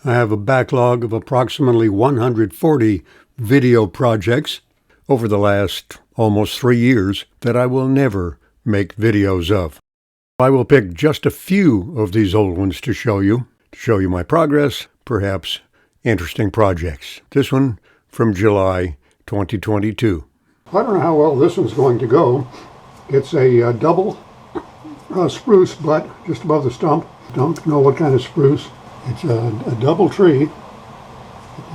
I have a backlog of approximately 140 video projects over the last almost 3 years that I will never make videos of. I will pick just a few of these old ones to show you my progress, perhaps interesting projects. This one from July 2022. I don't know how well this one's going to go. It's a double spruce butt just above the stump. Don't know what kind of spruce. It's a double tree.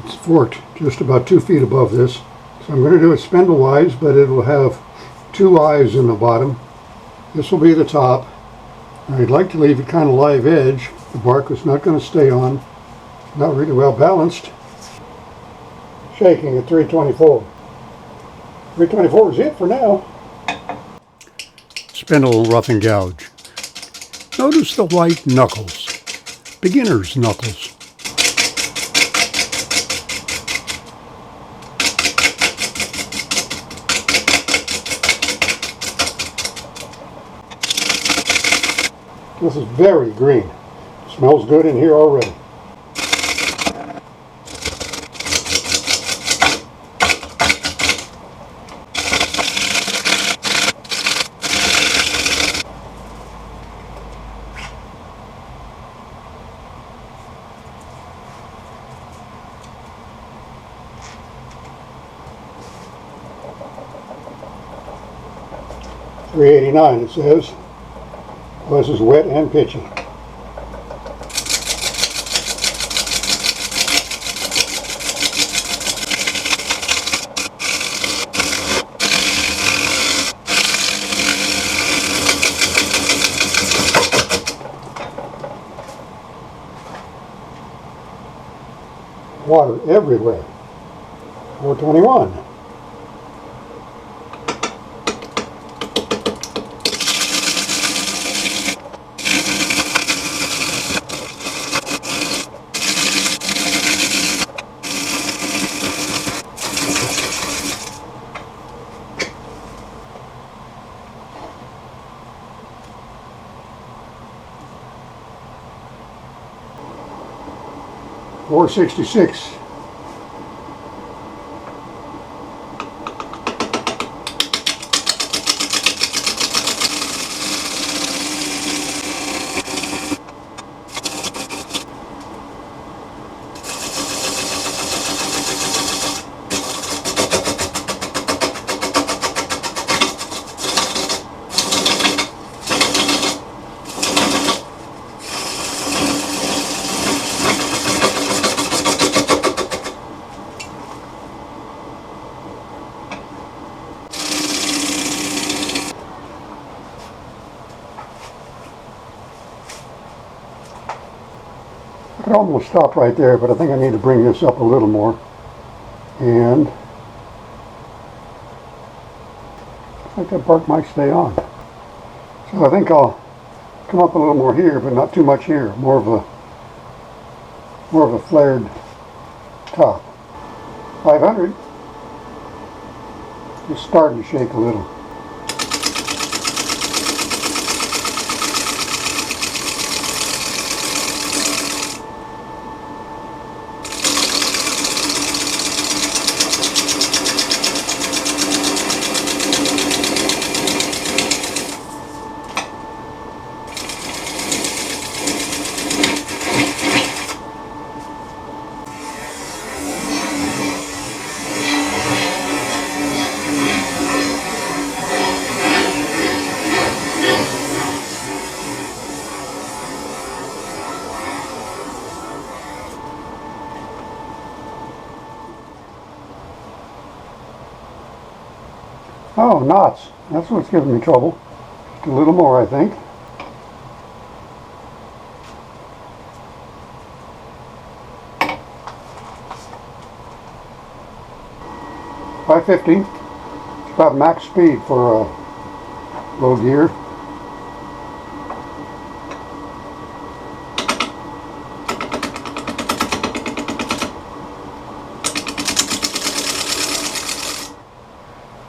It's forked just about 2 feet above this. So I'm going to do it spindle-wise, but it will have 2 eyes in the bottom. This will be the top. I'd like to leave it kind of live edge. The bark is not going to stay on. Not really well balanced. Shaking at 324. 324 is it for now. Spindle rough and gouge. Notice the white knuckles. Beginner's knuckles. This is very green. Smells good in here already. $3.89 it says. Well, this is wet and pitchy. Water everywhere. 421. $4.66. I could almost stop right there, but I think I need to bring this up a little more. And I think that bark might stay on. So I think I'll come up a little more here, but not too much here. More of a flared top. 500. It's starting to shake a little. Oh, knots. That's what's giving me trouble. Just a little more, I think. $5.50. It's about max speed for a low gear.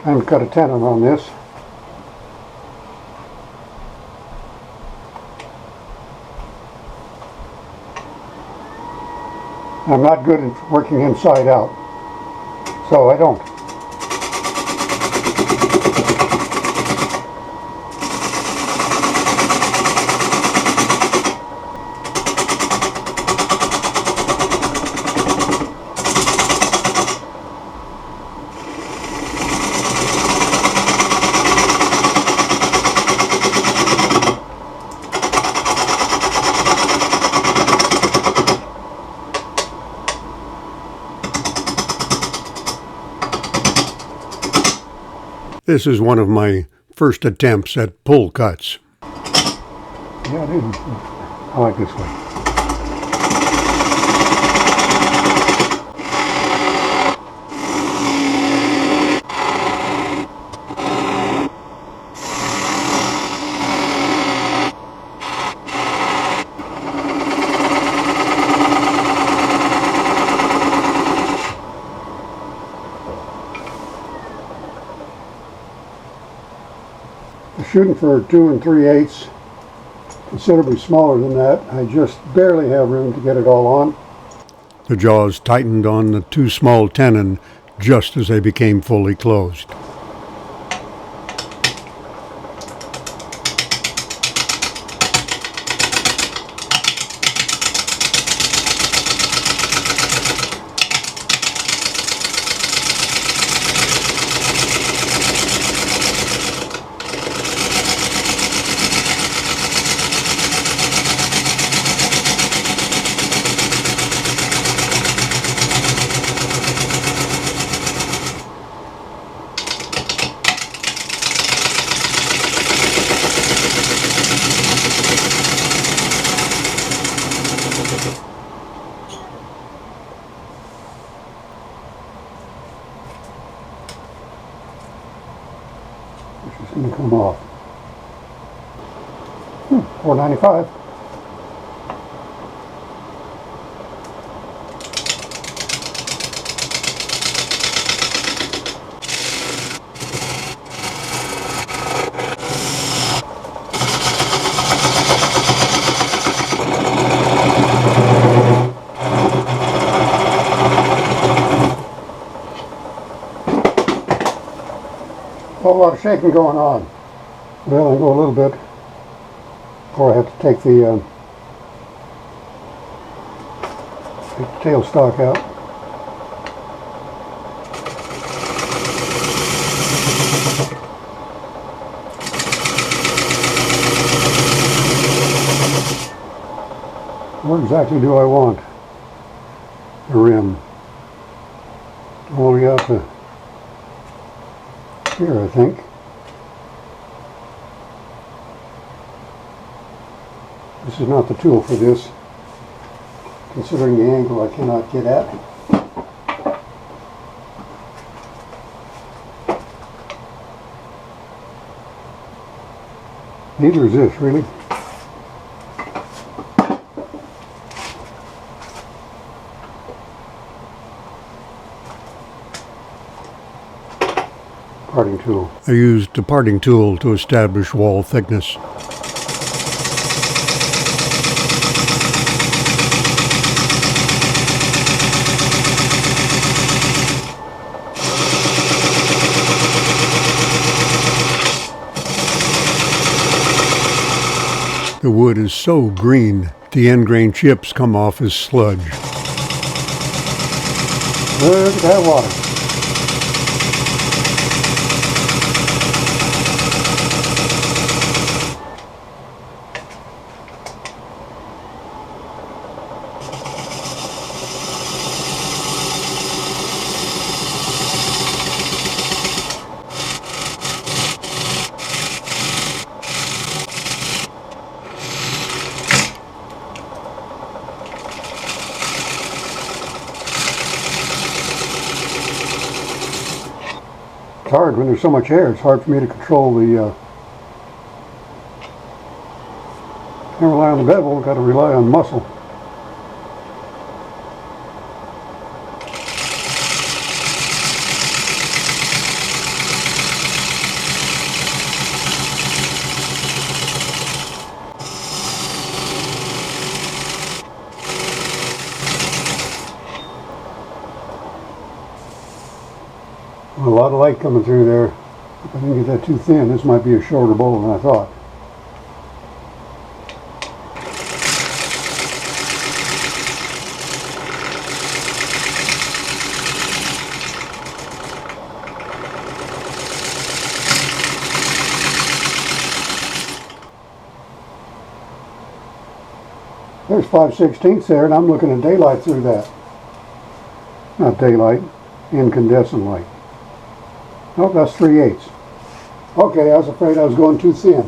Time to cut a tenon on this. I'm not good at working inside out, so I don't. This is one of my first attempts at pull cuts. Yeah, I like this way. Shooting for 2 3/8, considerably smaller than that. I just barely have room to get it all on. The jaws tightened on the too small tenon just as they became fully closed. Which is going to come off. $4.95. A whole lot of shaking going on. Well, I'll go a little bit before I have to take the tailstock out. Where exactly do I want the rim? All the way out to here, I think. This is not the tool for this, considering the angle I cannot get at. Neither is this, really. Parting tool. I used a parting tool to establish wall thickness. The wood is so green, the end grain chips come off as sludge. Look at that water. It's hard when there's so much air. It's hard for me to control the. Can't rely on the bevel. Got to rely on muscle. A lot of light coming through there. If I didn't get that too thin, this might be a shorter bowl than I thought. There's 5/16 there, and I'm looking at daylight through that. Not daylight, incandescent light. Oh, that's 3/8. Okay, I was afraid I was going too thin.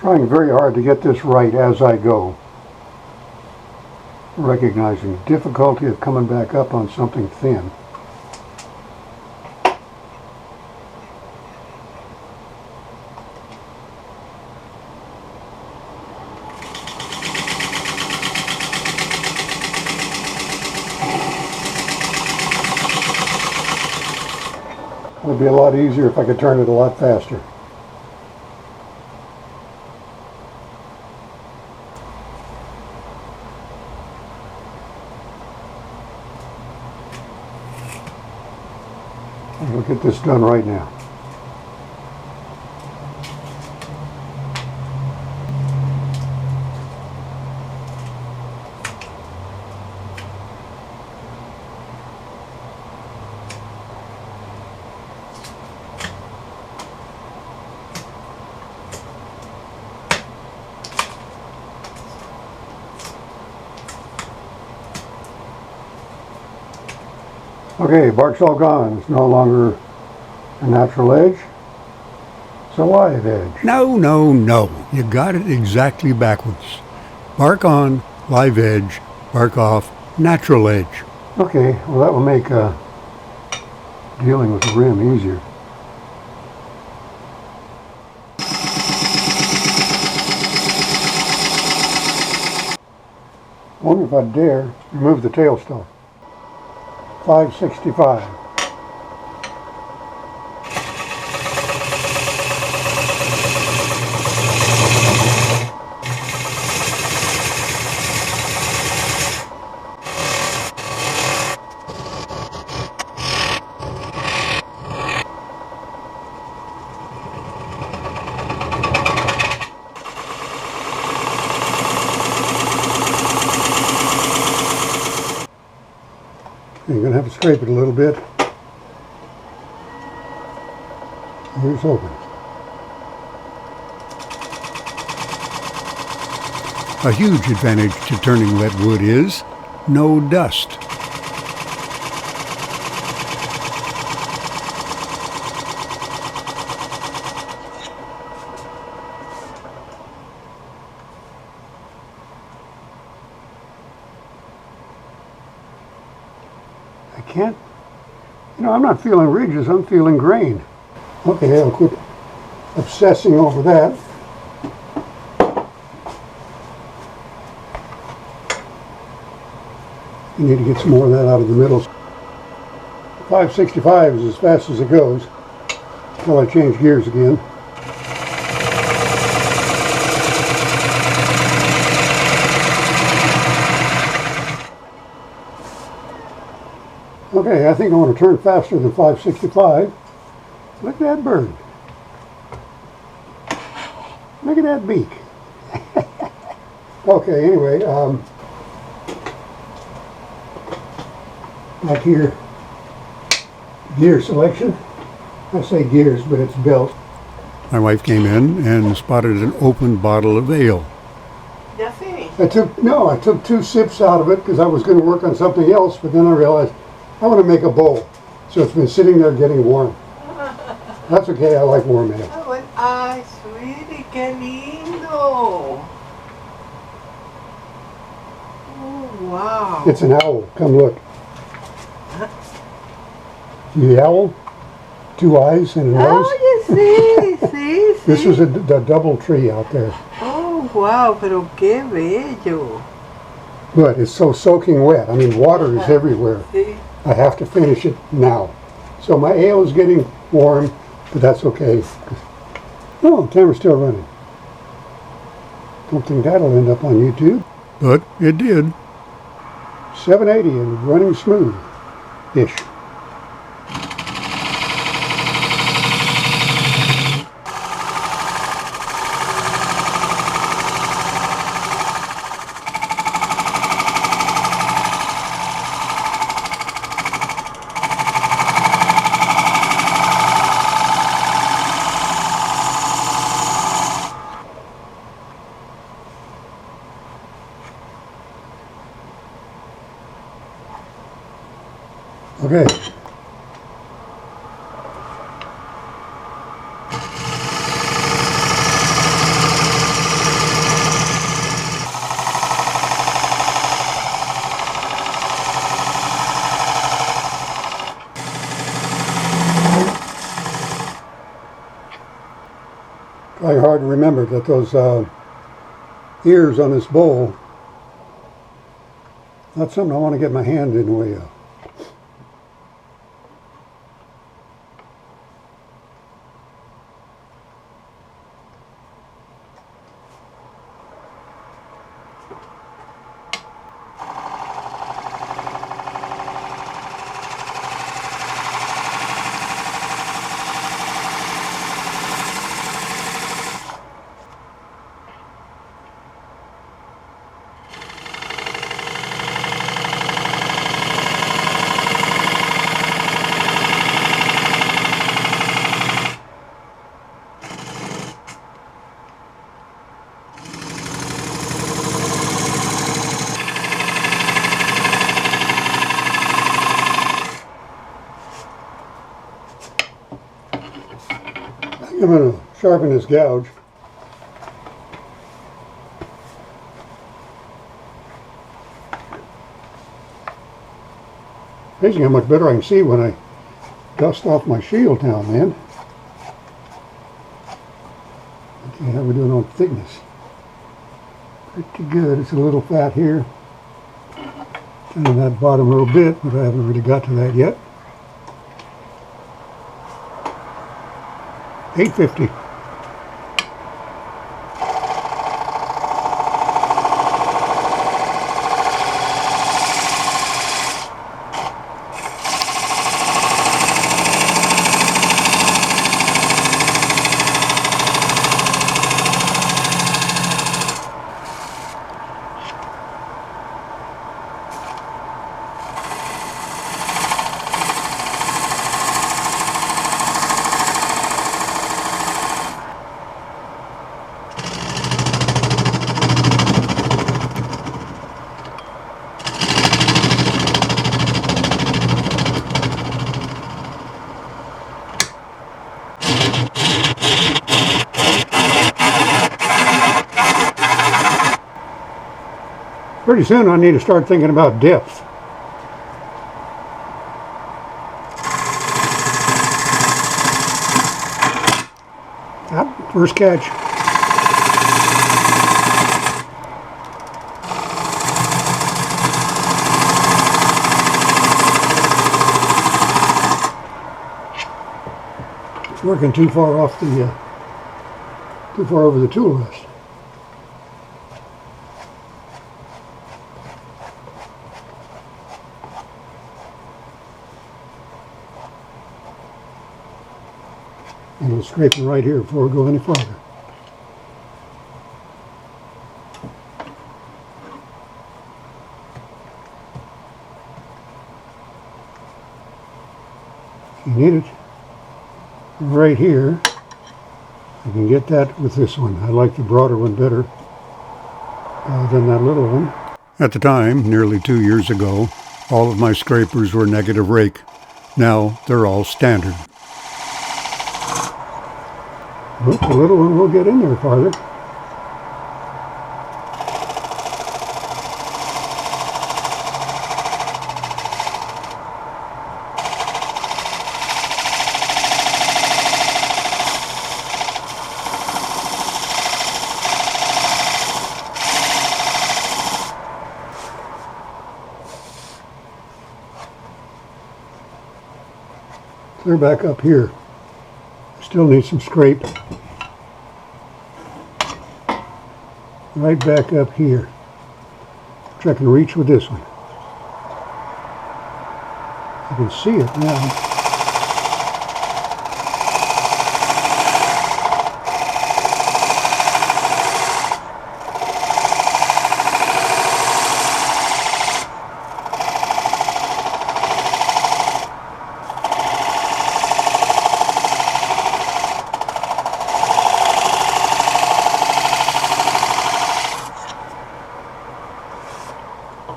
Trying very hard to get this right as I go. Recognizing difficulty of coming back up on something thin. It would be a lot easier if I could turn it a lot faster. We'll get this done right now. Okay, bark's all gone. It's no longer a natural edge. It's a live edge. No, no, no. You got it exactly backwards. Bark on, live edge. Bark off, natural edge. Okay, well that will make dealing with the rim easier. I wonder if I'd dare remove the tailstone. 5/65. You're going to have to scrape it a little bit. Here's open. A huge advantage to turning wet wood is no dust. I can't, I'm not feeling ridges, I'm feeling grain. Okay, I'll quit obsessing over that. You need to get some more of that out of the middle. 5/65 is as fast as it goes until I change gears again. Okay, I think I want to turn faster than 5/65. Look at that bird. Look at that beak. Okay, anyway, back here, gear selection. I say gears, but it's belt. My wife came in and spotted an open bottle of ale. I took 2 sips out of it because I was going to work on something else, but then I realized I want to make a bowl. So it's been sitting there getting warm. That's okay, I like warm ale. Ay, sweetie, qué lindo. Oh, wow. It's an owl. Come look. See the owl? 2 eyes and a nose. Oh, sí, sí. This was a double tree out there. Oh, wow, pero qué bello. But it's so soaking wet. I mean, water is everywhere. Sí. I have to finish it now. So my ale is getting warm, but that's okay. Oh, camera's still running. Don't think that'll end up on YouTube. But it did. 780 and running smooth-ish. Okay. Try hard to remember that those ears on this bowl, not something I want to get my hand in the way of. I'm going to sharpen this gouge. Amazing how much better I can see when I dust off my shield now, man. Okay, how are we doing on thickness? Pretty good. It's a little fat here. Kind of that bottom little bit, but I haven't really got to that yet. 850. Pretty soon I need to start thinking about depth. Yep, first catch. It's working too far off the, too far over the tool rest. And we'll scrape it right here before we go any farther. If you need it right here, you can get that with this one. I like the broader one better than that little one. At the time, nearly 2 years ago, all of my scrapers were negative rake. Now they're all standard. But the little one will get in there farther. Clear back up here. Still need some scrape. right back up here, which I can reach with this one. I can see it now.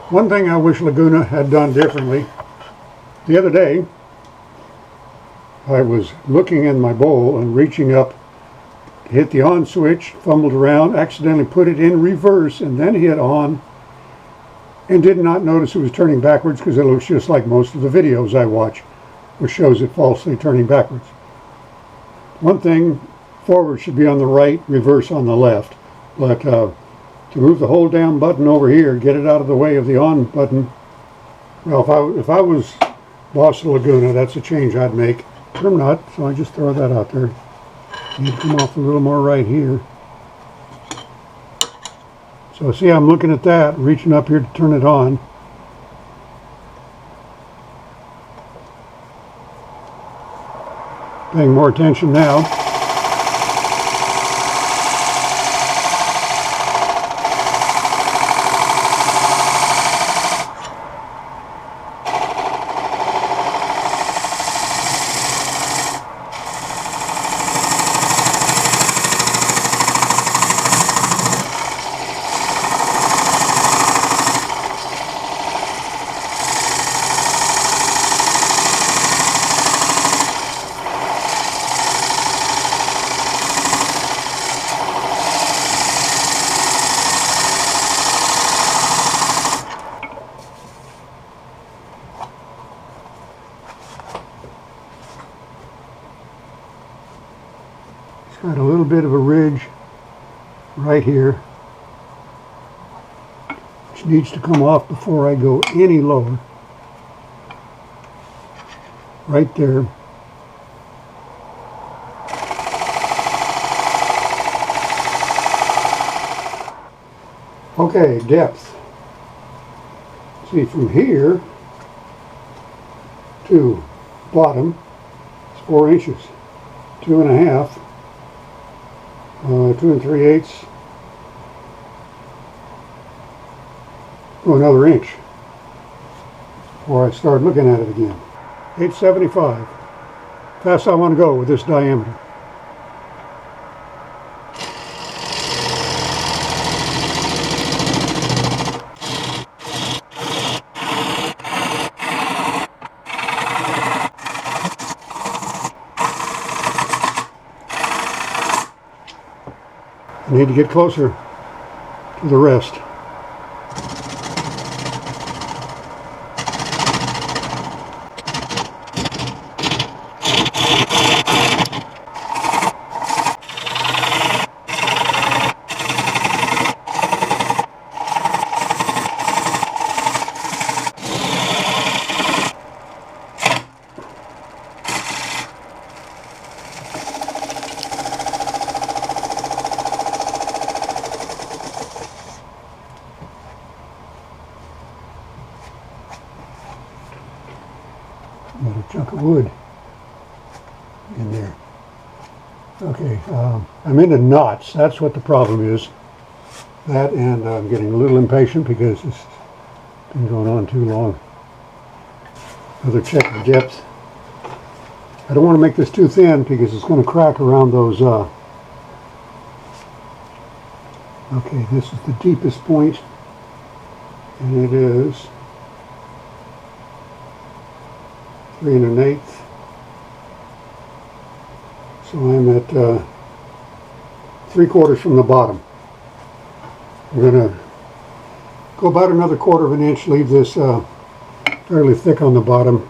One thing I wish Laguna had done differently, the other day I was looking in my bowl and reaching up to hit the on switch, fumbled around, accidentally put it in reverse and then hit on, and did not notice it was turning backwards because it looks just like most of the videos I watch, which shows it falsely turning backwards. One thing, forward should be on the right, reverse on the left, but to move the hold down button over here, get it out of the way of the on button. Well, if I was boss of Laguna, that's a change I'd make. But I'm not, so I just throw that out there. Need to come off a little more right here. So see, I'm looking at that, reaching up here to turn it on. Paying more attention now. Got a little bit of a ridge right here, which needs to come off before I go any lower. Right there. Okay, depth. See, from here to bottom, it's 4 inches, 2.5. 2 3/8. Go another inch before I start looking at it again. 875. Fast I want to go with this diameter. I need to get closer to the rest. Got a chunk of wood in there. Okay, I'm into knots. That's what the problem is. That, and I'm getting a little impatient because it's been going on too long. Another check of depth. I don't want to make this too thin because it's going to crack around those. Okay, this is the deepest point, and it is 3 1/8. So I'm at 3/4 from the bottom. I'm going to go about another 1/4 of an inch, leave this fairly thick on the bottom.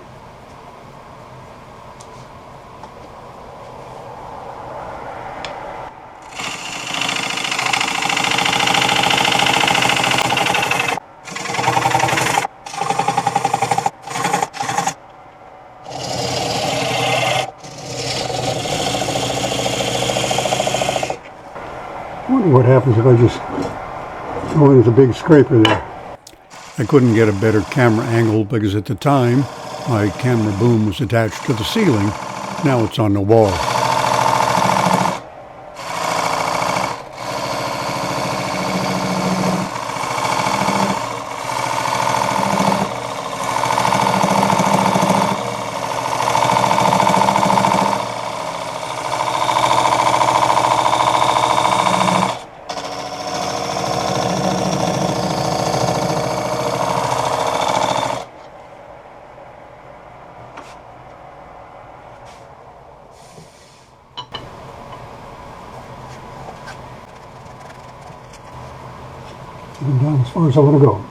I wonder what happens if I just going with a big scraper there. I couldn't get a better camera angle because at the time my camera boom was attached to the ceiling. Now it's on the wall. I'm down as far as I want to go.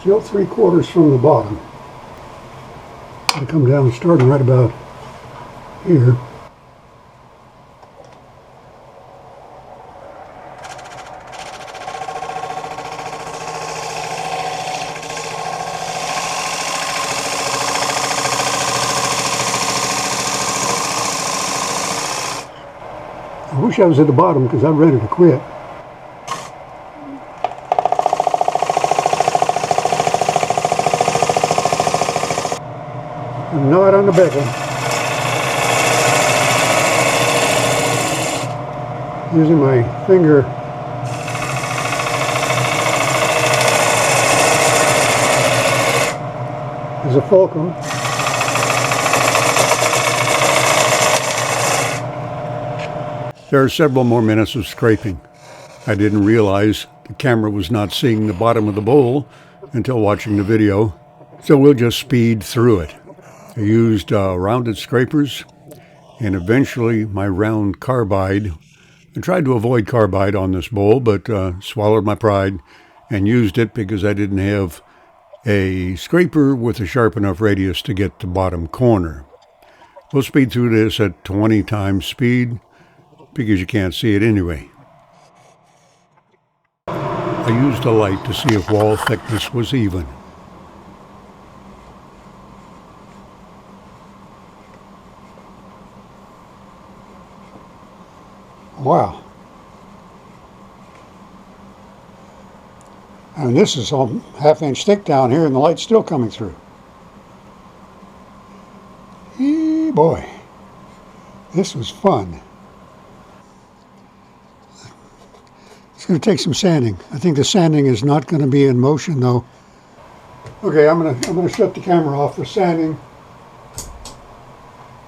Still 3/4 from the bottom. I come down starting right about here. I wish I was at the bottom because I'm ready to quit. I'm not on the bevel. Using my finger as a fulcrum. There are several more minutes of scraping. I didn't realize the camera was not seeing the bottom of the bowl until watching the video, so we'll just speed through it. I used rounded scrapers and eventually my round carbide. I tried to avoid carbide on this bowl, but swallowed my pride and used it because I didn't have a scraper with a sharp enough radius to get the bottom corner. We'll speed through this at 20 times speed because you can't see it anyway. I used a light to see if wall thickness was even. Wow. And this is a half-inch thick down here and the light's still coming through. Eee boy, this was fun. It's going to take some sanding. I think the sanding is not going to be in motion though. Okay, I'm going to shut the camera off for sanding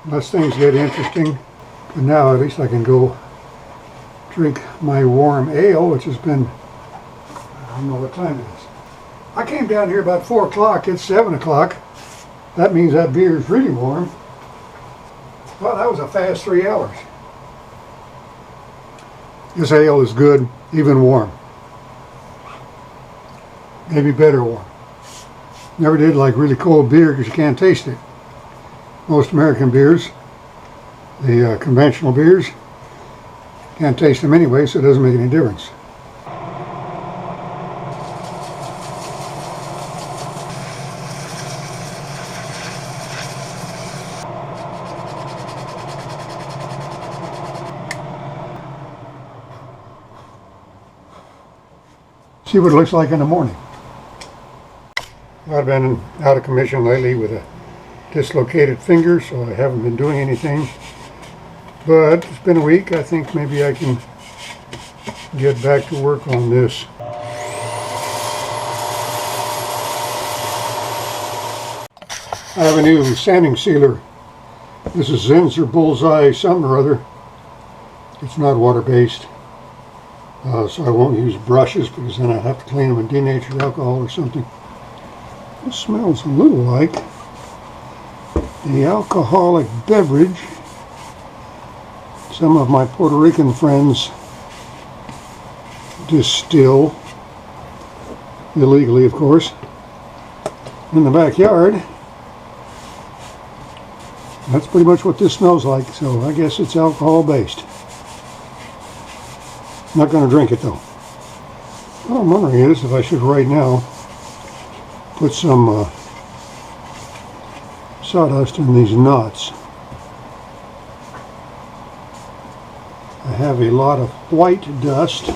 unless things get interesting. But now at least I can go drink my warm ale, which has been, I don't know what time it is. I came down here about 4 o'clock. It's 7 o'clock. That means that beer is really warm. Well, that was a fast 3 hours. This ale is good, even warm. Maybe better warm. Never did like really cold beer because you can't taste it. Most American beers, the conventional beers, can't taste them anyway, so it doesn't make any difference. See what it looks like in the morning. I've been out of commission lately with a dislocated finger, so I haven't been doing anything. But it's been a week. I think maybe I can get back to work on this. I have a new sanding sealer. This is Zinser Bullseye something or other. It's not water-based. So I won't use brushes because then I have to clean them in denatured alcohol or something. It smells a little like the alcoholic beverage some of my Puerto Rican friends distill, illegally of course, in the backyard. That's pretty much what this smells like, so I guess it's alcohol based. Not going to drink it though. What I'm wondering is if I should right now put some sawdust in these knots. I have a lot of white dust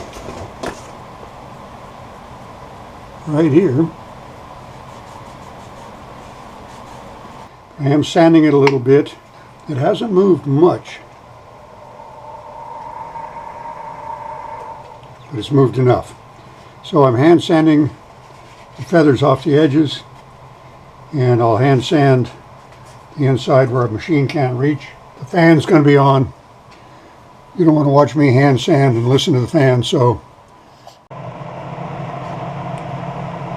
right here. I am sanding it a little bit. It hasn't moved much, but it's moved enough. So I'm hand sanding the feathers off the edges, and I'll hand sand the inside where a machine can't reach. The fan's going to be on. You don't want to watch me hand sand and listen to the fan, so.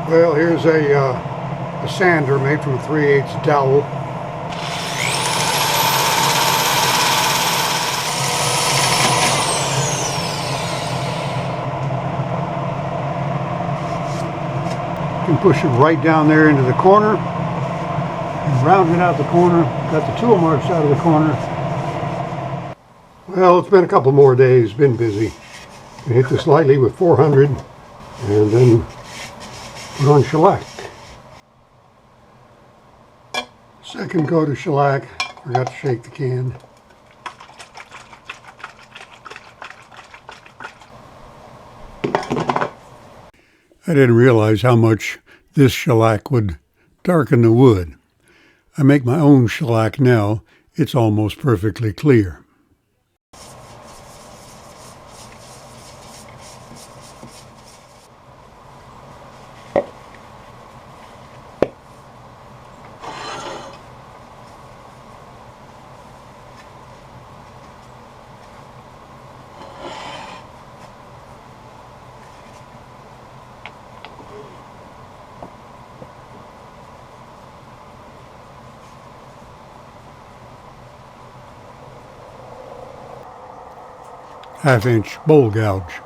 Well, here's a sander made from 3/8 dowel. You can push it right down there into the corner and round it out the corner. Got the tool marks out of the corner. Well, it's been a couple more days, been busy. I hit this lightly with 400 and then put on shellac. Second coat of shellac, forgot to shake the can. I didn't realize how much this shellac would darken the wood. I make my own shellac now. It's almost perfectly clear. Half-inch bowl gouge.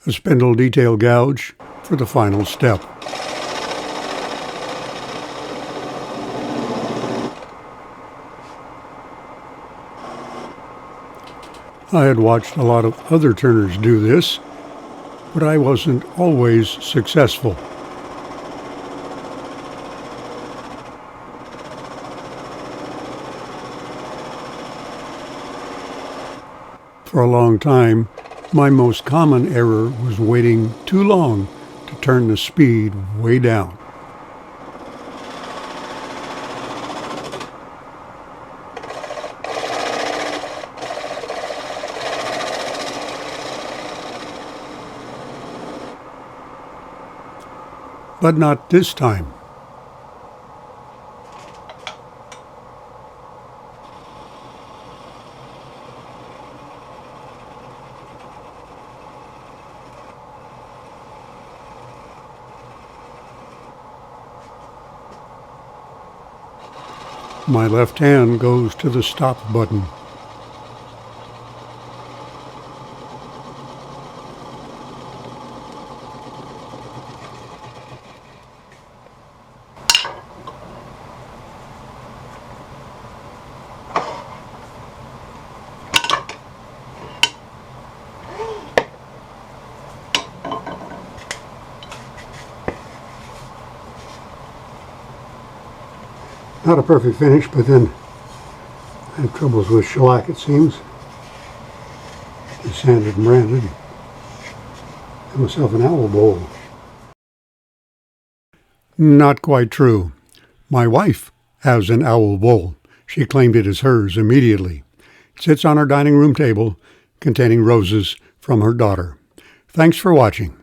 A spindle detail gouge for the final step. I had watched a lot of other turners do this, but I wasn't always successful. For a long time, my most common error was waiting too long to turn the speed way down. But not this time. My left hand goes to the stop button. Not a perfect finish, but then I have troubles with shellac, it seems. Just sanded and branded. Got myself an owl bowl. Not quite true. My wife has an owl bowl. She claimed it as hers immediately. sits on our dining room table containing roses from her daughter. Thanks for watching.